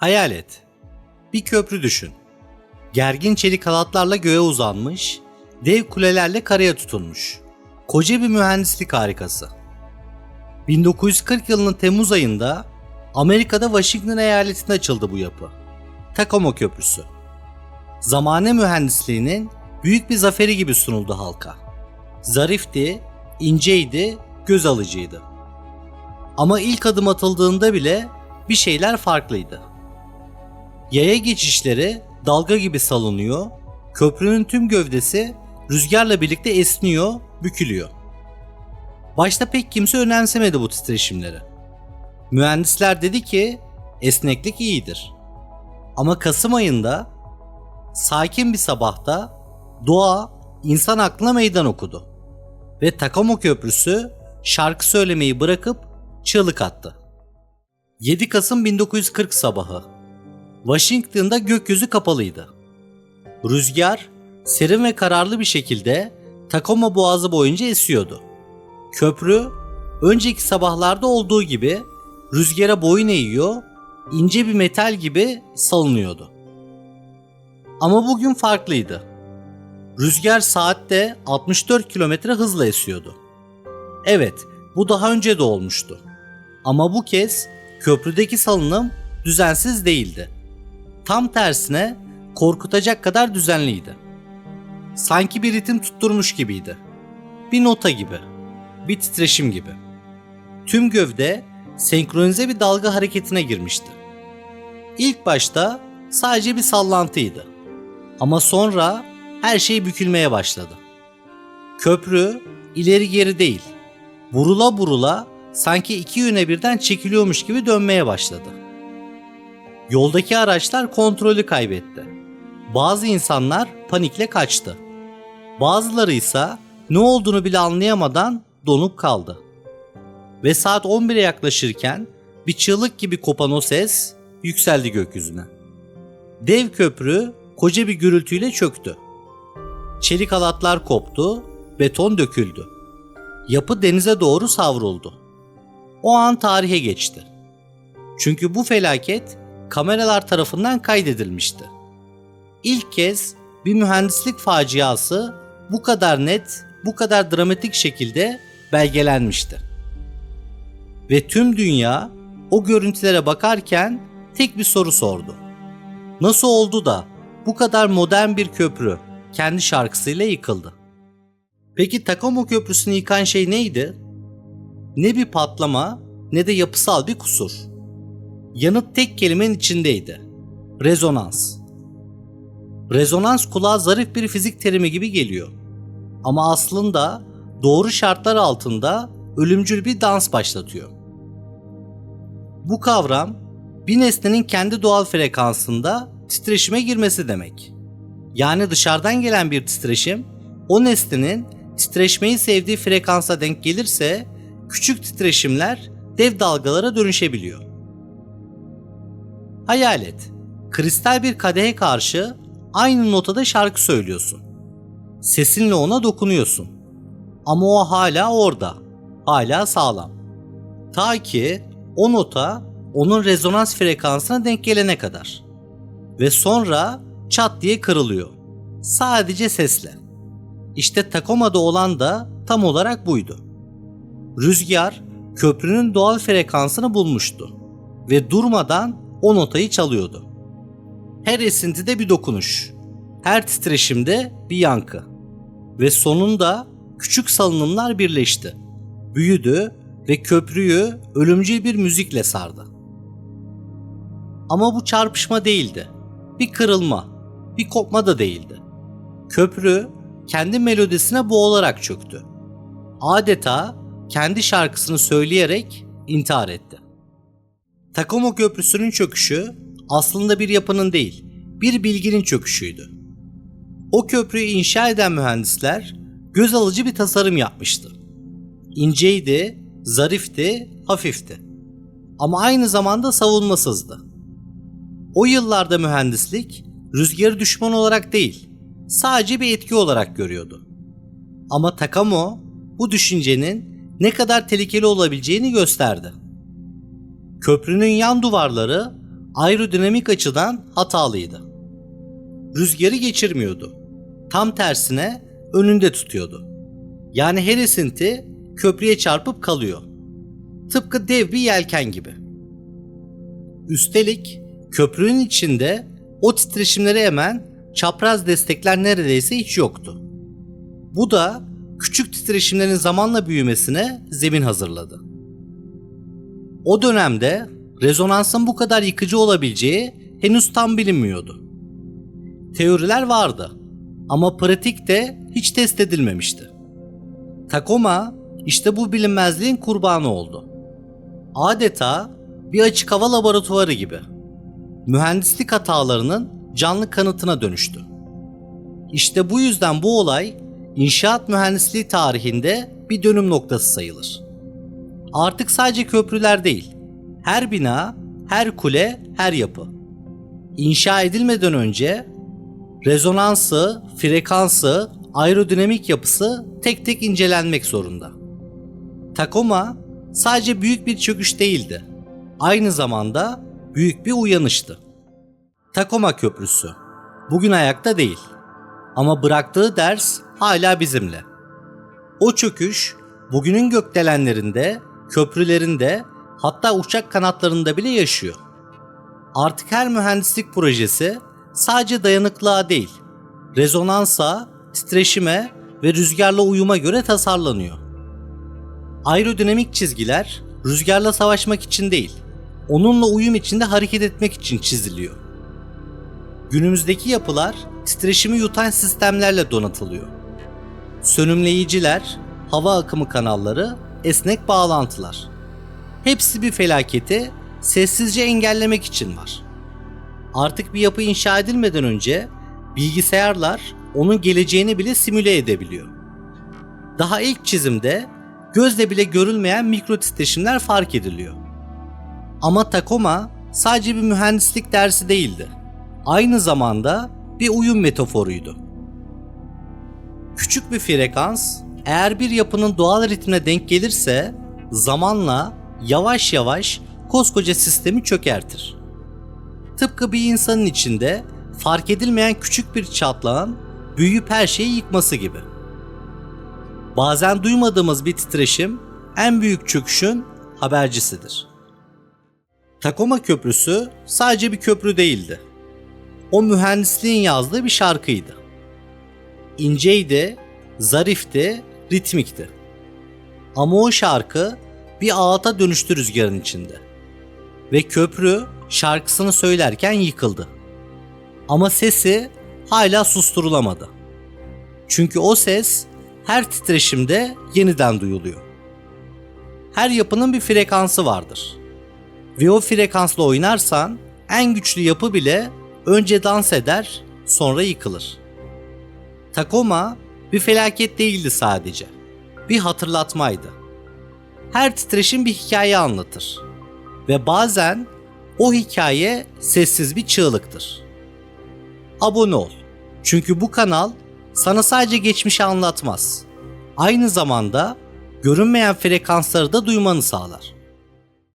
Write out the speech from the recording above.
Hayal et. Bir köprü düşün. Gergin çelik halatlarla göğe uzanmış, dev kulelerle karaya tutunmuş. Koca bir mühendislik harikası. 1940 yılının Temmuz ayında Amerika'da Washington eyaletinde açıldı bu yapı. Takoma Köprüsü. Zamane mühendisliğinin büyük bir zaferi gibi sunuldu halka. Zarifti, inceydi, göz alıcıydı. Ama ilk adım atıldığında bile bir şeyler farklıydı. Yaya geçişleri dalga gibi salınıyor, köprünün tüm gövdesi rüzgarla birlikte esniyor, bükülüyor. Başta pek kimse önemsemedi bu titreşimleri. Mühendisler dedi ki esneklik iyidir. Ama Kasım ayında sakin bir sabahta doğa insan aklına meydan okudu. Ve Takoma Köprüsü şarkı söylemeyi bırakıp çığlık attı. 7 Kasım 1940 sabahı. Washington'da gökyüzü kapalıydı. Rüzgar serin ve kararlı bir şekilde Takoma Boğazı boyunca esiyordu. Köprü önceki sabahlarda olduğu gibi rüzgara boyun eğiyor, ince bir metal gibi salınıyordu. Ama bugün farklıydı. Rüzgar saatte 64 kilometre hızla esiyordu. Evet, bu daha önce de olmuştu. Ama bu kez köprüdeki salınım düzensiz değildi. Tam tersine korkutacak kadar düzenliydi. Sanki bir ritim tutturmuş gibiydi. Bir nota gibi, bir titreşim gibi. Tüm gövde senkronize bir dalga hareketine girmişti. İlk başta sadece bir sallantıydı. Ama sonra her şey bükülmeye başladı. Köprü ileri geri değil, burula burula sanki iki yöne birden çekiliyormuş gibi dönmeye başladı. Yoldaki araçlar kontrolü kaybetti. Bazı insanlar panikle kaçtı. Bazıları ise ne olduğunu bile anlayamadan donup kaldı. Ve saat 11'e yaklaşırken bir çığlık gibi kopan o ses yükseldi gökyüzüne. Dev köprü koca bir gürültüyle çöktü. Çelik halatlar koptu, beton döküldü. Yapı denize doğru savruldu. O an tarihe geçti. Çünkü bu felaket kameralar tarafından kaydedilmişti. İlk kez bir mühendislik faciası bu kadar net, bu kadar dramatik şekilde belgelenmişti. Ve tüm dünya o görüntülere bakarken tek bir soru sordu. Nasıl oldu da bu kadar modern bir köprü kendi şarkısıyla yıkıldı? Peki Takoma Köprüsü'nü yıkan şey neydi? Ne bir patlama ne de yapısal bir kusur. Yanıt tek kelimenin içindeydi. Rezonans. Rezonans kulağa zarif bir fizik terimi gibi geliyor. Ama aslında doğru şartlar altında ölümcül bir dans başlatıyor. Bu kavram bir nesnenin kendi doğal frekansında titreşime girmesi demek. Yani dışarıdan gelen bir titreşim o nesnenin titreşmeyi sevdiği frekansa denk gelirse küçük titreşimler dev dalgalara dönüşebiliyor. Hayal et, kristal bir kadehe karşı aynı notada şarkı söylüyorsun. Sesinle ona dokunuyorsun. Ama o hala orada, hala sağlam. Ta ki o nota onun rezonans frekansına denk gelene kadar. Ve sonra çat diye kırılıyor. Sadece sesle. İşte Takoma'da olan da tam olarak buydu. Rüzgar köprünün doğal frekansını bulmuştu ve durmadan o notayı çalıyordu. Her esintide bir dokunuş, her titreşimde bir yankı ve sonunda küçük salınımlar birleşti, büyüdü ve köprüyü ölümcül bir müzikle sardı. Ama bu çarpışma değildi, bir kırılma, bir kopma da değildi. Köprü kendi melodisine boğularak çöktü. Adeta kendi şarkısını söyleyerek intihar etti. Takoma Köprüsü'nün çöküşü aslında bir yapının değil, bir bilginin çöküşüydü. O köprüyü inşa eden mühendisler göz alıcı bir tasarım yapmıştı. İnceydi, zarifti, hafifti. Ama aynı zamanda savunmasızdı. O yıllarda mühendislik rüzgarı düşman olarak değil, sadece bir etki olarak görüyordu. Ama Takamo bu düşüncenin ne kadar tehlikeli olabileceğini gösterdi. Köprünün yan duvarları aerodinamik açıdan hatalıydı. Rüzgarı geçirmiyordu. Tam tersine önünde tutuyordu. Yani her esinti köprüye çarpıp kalıyor. Tıpkı dev bir yelken gibi. Üstelik köprünün içinde o titreşimleri emen çapraz destekler neredeyse hiç yoktu. Bu da küçük titreşimlerin zamanla büyümesine zemin hazırladı. O dönemde rezonansın bu kadar yıkıcı olabileceği henüz tam bilinmiyordu. Teoriler vardı ama pratikte hiç test edilmemişti. Tacoma işte bu bilinmezliğin kurbanı oldu. Adeta bir açık hava laboratuvarı gibi. Mühendislik hatalarının canlı kanıtına dönüştü. İşte bu yüzden bu olay inşaat mühendisliği tarihinde bir dönüm noktası sayılır. Artık sadece köprüler değil, her bina, her kule, her yapı İnşa edilmeden önce rezonansı, frekansı, aerodinamik yapısı tek tek incelenmek zorunda. Tacoma sadece büyük bir çöküş değildi. Aynı zamanda büyük bir uyanıştı. Tacoma Köprüsü bugün ayakta değil ama bıraktığı ders hala bizimle. O çöküş bugünün gökdelenlerinde, köprülerinde, hatta uçak kanatlarında bile yaşıyor. Artık her mühendislik projesi sadece dayanıklığa değil, rezonansa, titreşime ve rüzgarla uyuma göre tasarlanıyor. Aerodinamik çizgiler rüzgarla savaşmak için değil, onunla uyum içinde hareket etmek için çiziliyor. Günümüzdeki yapılar titreşimi yutan sistemlerle donatılıyor. Sönümleyiciler, hava akımı kanalları, esnek bağlantılar. Hepsi bir felaketi sessizce engellemek için var. Artık bir yapı inşa edilmeden önce bilgisayarlar onun geleceğini bile simüle edebiliyor. Daha ilk çizimde gözle bile görülmeyen mikro titreşimler fark ediliyor. Ama Tacoma sadece bir mühendislik dersi değildi. Aynı zamanda bir uyum metaforuydu. Küçük bir frekans eğer bir yapının doğal ritmine denk gelirse zamanla yavaş yavaş koskoca sistemi çökertir. Tıpkı bir insanın içinde fark edilmeyen küçük bir çatlağın büyüyüp her şeyi yıkması gibi. Bazen duymadığımız bir titreşim en büyük çöküşün habercisidir. Tacoma Köprüsü sadece bir köprü değildi. O mühendisliğin yazdığı bir şarkıydı. İnceydi, zarifti, ritmikti. Ama o şarkı bir ağıta dönüştü rüzgarın içinde. Ve köprü şarkısını söylerken yıkıldı. Ama sesi hala susturulamadı. Çünkü o ses her titreşimde yeniden duyuluyor. Her yapının bir frekansı vardır. Ve o frekansla oynarsan en güçlü yapı bile önce dans eder, sonra yıkılır. Tacoma bir felaket değildi sadece. Bir hatırlatmaydı. Her titreşim bir hikaye anlatır. Ve bazen o hikaye sessiz bir çığlıktır. Abone ol. Çünkü bu kanal sana sadece geçmişi anlatmaz. Aynı zamanda görünmeyen frekansları da duymanı sağlar.